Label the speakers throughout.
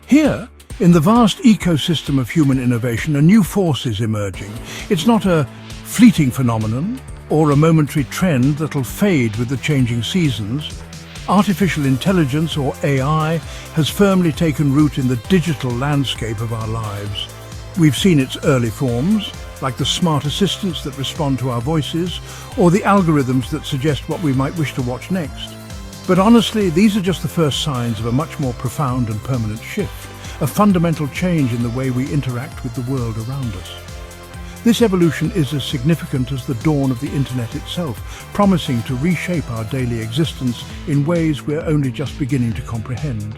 Speaker 1: Here, in the vast ecosystem of human innovation, a new force is emerging. It's not a fleeting phenomenon or a momentary trend that'll fade with the changing seasons. Artificial intelligence, or AI, has firmly taken root in the digital landscape of our lives. We've seen its early forms, like the smart assistants that respond to our voices, or the algorithms that suggest what we might wish to watch next. But honestly, these are just the first signs of a much more profound and permanent shift, a fundamental change in the way we interact with the world around us. This evolution is as significant as the dawn of the internet itself, promising to reshape our daily existence in ways we're only just beginning to comprehend.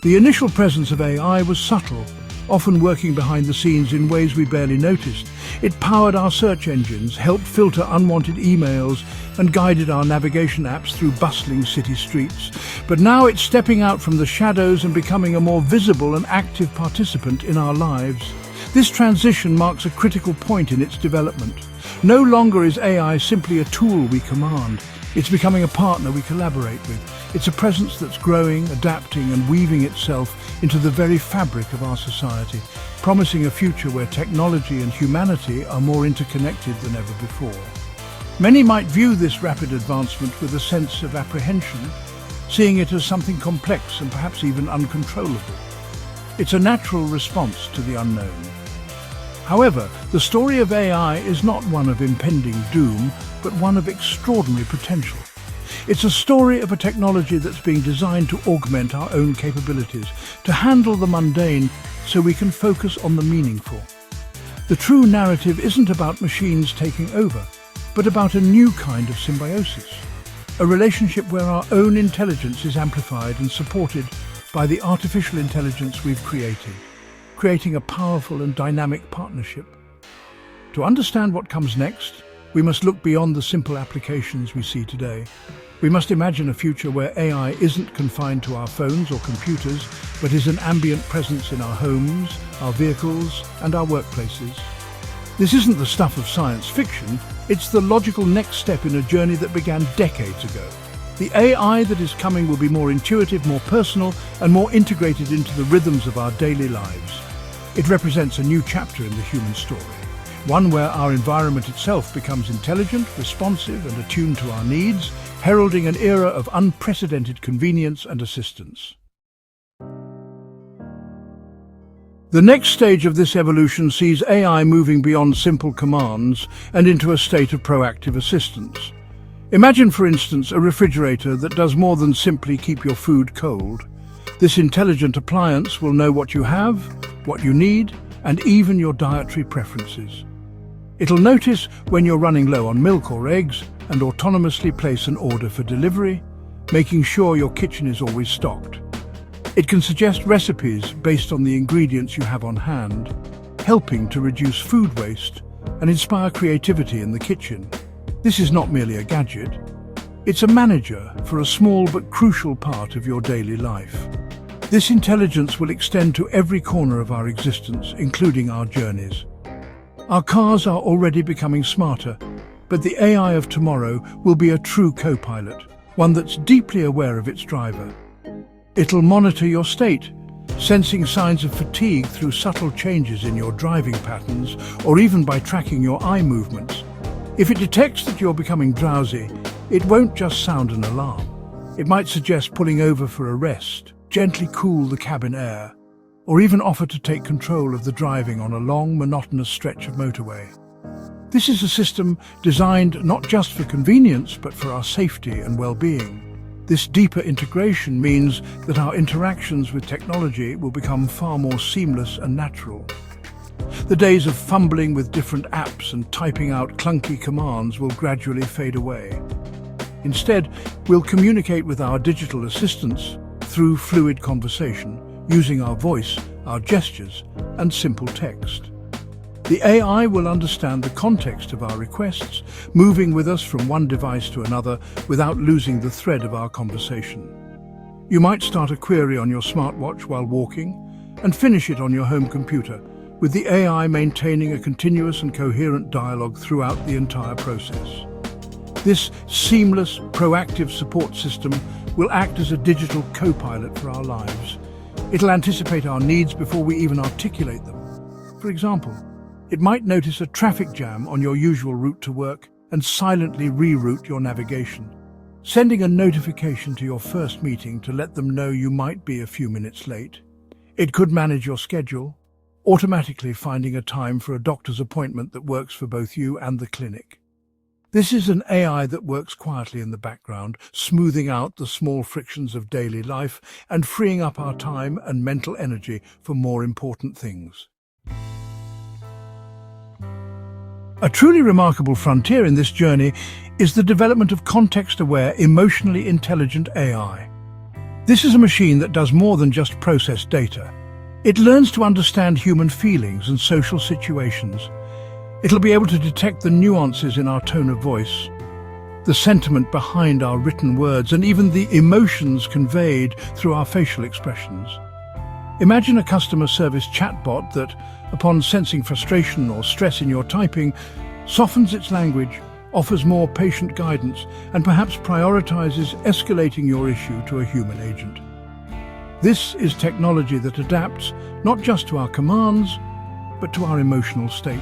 Speaker 1: The initial presence of AI was subtle, often working behind the scenes in ways we barely noticed. It powered our search engines, helped filter unwanted emails, and guided our navigation apps through bustling city streets. But now it's stepping out from the shadows and becoming a more visible and active participant in our lives. This transition marks a critical point in its development. No longer is AI simply a tool we command. It's becoming a partner we collaborate with. It's a presence that's growing, adapting, and weaving itself into the very fabric of our society, promising a future where technology and humanity are more interconnected than ever before. Many might view this rapid advancement with a sense of apprehension, seeing it as something complex and perhaps even uncontrollable. It's a natural response to the unknown. However, the story of AI is not one of impending doom, but one of extraordinary potential. It's a story of a technology that's being designed to augment our own capabilities, to handle the mundane so we can focus on the meaningful. The true narrative isn't about machines taking over, but about a new kind of symbiosis, a relationship where our own intelligence is amplified and supported by the artificial intelligence we've created, creating a powerful and dynamic partnership. To understand what comes next, we must look beyond the simple applications we see today. We must imagine a future where AI isn't confined to our phones or computers, but is an ambient presence in our homes, our vehicles, and our workplaces. This isn't the stuff of science fiction, it's the logical next step in a journey that began decades ago. The AI that is coming will be more intuitive, more personal, and more integrated into the rhythms of our daily lives. It represents a new chapter in the human story, one where our environment itself becomes intelligent, responsive, and attuned to our needs, heralding an era of unprecedented convenience and assistance. The next stage of this evolution sees AI moving beyond simple commands and into a state of proactive assistance. Imagine, for instance, a refrigerator that does more than simply keep your food cold. This intelligent appliance will know what you have, what you need, and even your dietary preferences. It'll notice when you're running low on milk or eggs and autonomously place an order for delivery, making sure your kitchen is always stocked. It can suggest recipes based on the ingredients you have on hand, helping to reduce food waste and inspire creativity in the kitchen. This is not merely a gadget. It's a manager for a small but crucial part of your daily life. This intelligence will extend to every corner of our existence, including our journeys. Our cars are already becoming smarter, but the AI of tomorrow will be a true co-pilot, one that's deeply aware of its driver. It'll monitor your state, sensing signs of fatigue through subtle changes in your driving patterns or even by tracking your eye movements. If it detects that you're becoming drowsy, it won't just sound an alarm. It might suggest pulling over for a rest, gently cool the cabin air, or even offer to take control of the driving on a long, monotonous stretch of motorway. This is a system designed not just for convenience, but for our safety and well-being. This deeper integration means that our interactions with technology will become far more seamless and natural. The days of fumbling with different apps and typing out clunky commands will gradually fade away. Instead, we'll communicate with our digital assistants through fluid conversation, using our voice, our gestures, and simple text. The AI will understand the context of our requests, moving with us from one device to another without losing the thread of our conversation. You might start a query on your smartwatch while walking and finish it on your home computer, with the AI maintaining a continuous and coherent dialogue throughout the entire process. This seamless, proactive support system will act as a digital co-pilot for our lives, It'll anticipate our needs before we even articulate them. For example, it might notice a traffic jam on your usual route to work and silently reroute your navigation, sending a notification to your first meeting to let them know you might be a few minutes late. It could manage your schedule, automatically finding a time for a doctor's appointment that works for both you and the clinic. This is an AI that works quietly in the background, smoothing out the small frictions of daily life and freeing up our time and mental energy for more important things. A truly remarkable frontier in this journey is the development of context-aware, emotionally intelligent AI. This is a machine that does more than just process data. It learns to understand human feelings and social situations. It'll be able to detect the nuances in our tone of voice, the sentiment behind our written words, and even the emotions conveyed through our facial expressions. Imagine a customer service chatbot that, upon sensing frustration or stress in your typing, softens its language, offers more patient guidance, and perhaps prioritizes escalating your issue to a human agent. This is technology that adapts not just to our commands, but to our emotional state.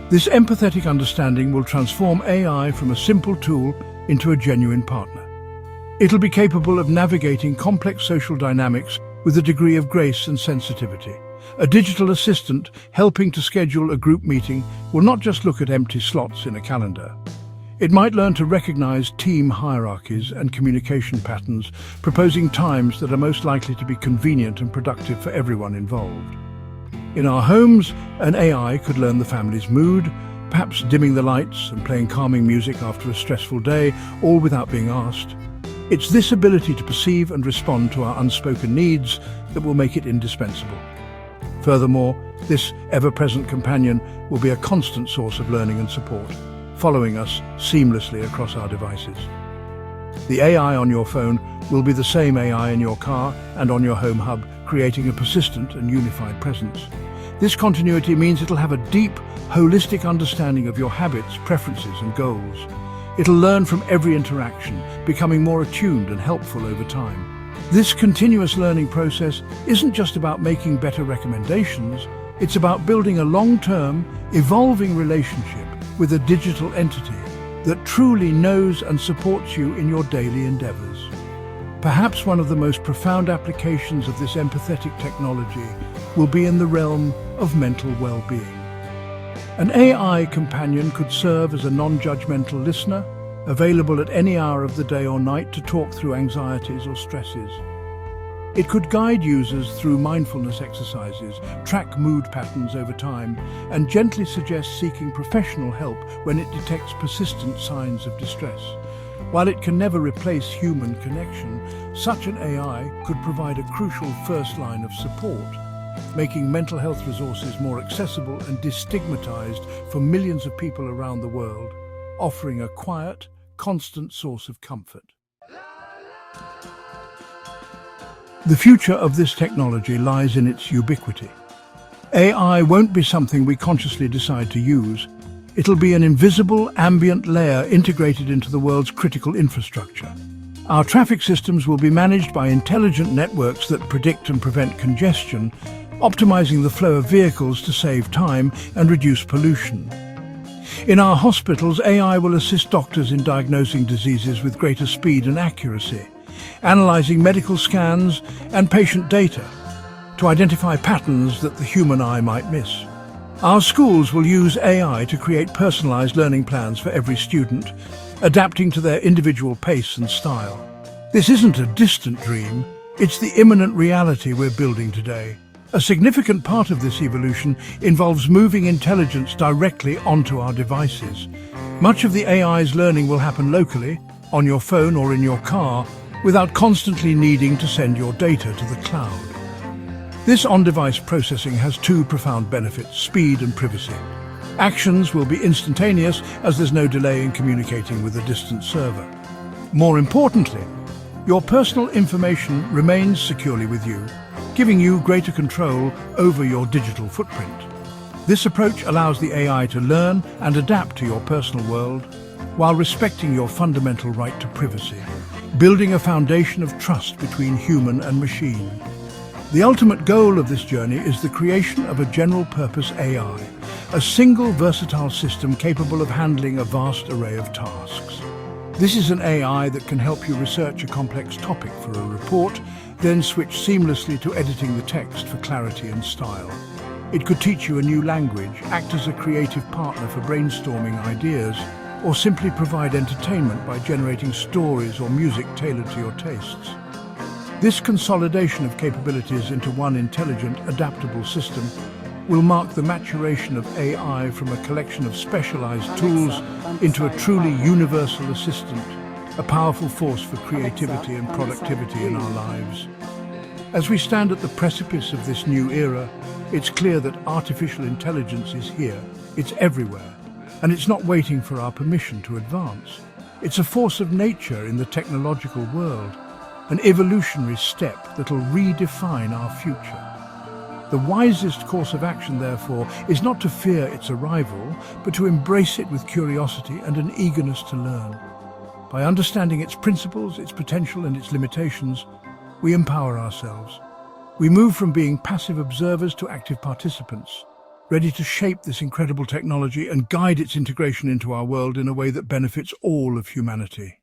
Speaker 1: This empathetic understanding will transform AI from a simple tool into a genuine partner. It'll be capable of navigating complex social dynamics with a degree of grace and sensitivity. A digital assistant helping to schedule a group meeting will not just look at empty slots in a calendar. It might learn to recognize team hierarchies and communication patterns, proposing times that are most likely to be convenient and productive for everyone involved. In our homes, an AI could learn the family's mood, perhaps dimming the lights and playing calming music after a stressful day, all without being asked. It's this ability to perceive and respond to our unspoken needs that will make it indispensable. Furthermore, this ever-present companion will be a constant source of learning and support, following us seamlessly across our devices. The AI on your phone will be the same AI in your car and on your home hub, creating a persistent and unified presence. This continuity means it'll have a deep, holistic understanding of your habits, preferences, and goals. It'll learn from every interaction, becoming more attuned and helpful over time. This continuous learning process isn't just about making better recommendations, it's about building a long-term, evolving relationship with a digital entity that truly knows and supports you in your daily endeavors. Perhaps one of the most profound applications of this empathetic technology will be in the realm of mental well-being. An AI companion could serve as a non-judgmental listener, available at any hour of the day or night to talk through anxieties or stresses. It could guide users through mindfulness exercises, track mood patterns over time, and gently suggest seeking professional help when it detects persistent signs of distress. While it can never replace human connection, such an AI could provide a crucial first line of support, making mental health resources more accessible and destigmatized for millions of people around the world, offering a quiet, constant source of comfort. The future of this technology lies in its ubiquity. AI won't be something we consciously decide to use. It'll be an invisible, ambient layer integrated into the world's critical infrastructure. Our traffic systems will be managed by intelligent networks that predict and prevent congestion, optimizing the flow of vehicles to save time and reduce pollution. In our hospitals, AI will assist doctors in diagnosing diseases with greater speed and accuracy, analyzing medical scans and patient data to identify patterns that the human eye might miss. Our schools will use AI to create personalized learning plans for every student, adapting to their individual pace and style. This isn't a distant dream, it's the imminent reality we're building today. A significant part of this evolution involves moving intelligence directly onto our devices. Much of the AI's learning will happen locally, on your phone or in your car, without constantly needing to send your data to the cloud. This on-device processing has two profound benefits: speed and privacy. Actions will be instantaneous as there's no delay in communicating with a distant server. More importantly, your personal information remains securely with you, giving you greater control over your digital footprint. This approach allows the AI to learn and adapt to your personal world while respecting your fundamental right to privacy, building a foundation of trust between human and machine. The ultimate goal of this journey is the creation of a general-purpose AI, a single versatile system capable of handling a vast array of tasks. This is an AI that can help you research a complex topic for a report, then switch seamlessly to editing the text for clarity and style. It could teach you a new language, act as a creative partner for brainstorming ideas, or simply provide entertainment by generating stories or music tailored to your tastes. This consolidation of capabilities into one intelligent, adaptable system will mark the maturation of AI from a collection of specialized tools into a truly universal assistant, a powerful force for creativity and productivity in our lives. As we stand at the precipice of this new era, it's clear that artificial intelligence is here, it's everywhere, and it's not waiting for our permission to advance. It's a force of nature in the technological world, an evolutionary step that'll redefine our future. The wisest course of action, therefore, is not to fear its arrival, but to embrace it with curiosity and an eagerness to learn. By understanding its principles, its potential and its limitations, we empower ourselves. We move from being passive observers to active participants, ready to shape this incredible technology and guide its integration into our world in a way that benefits all of humanity.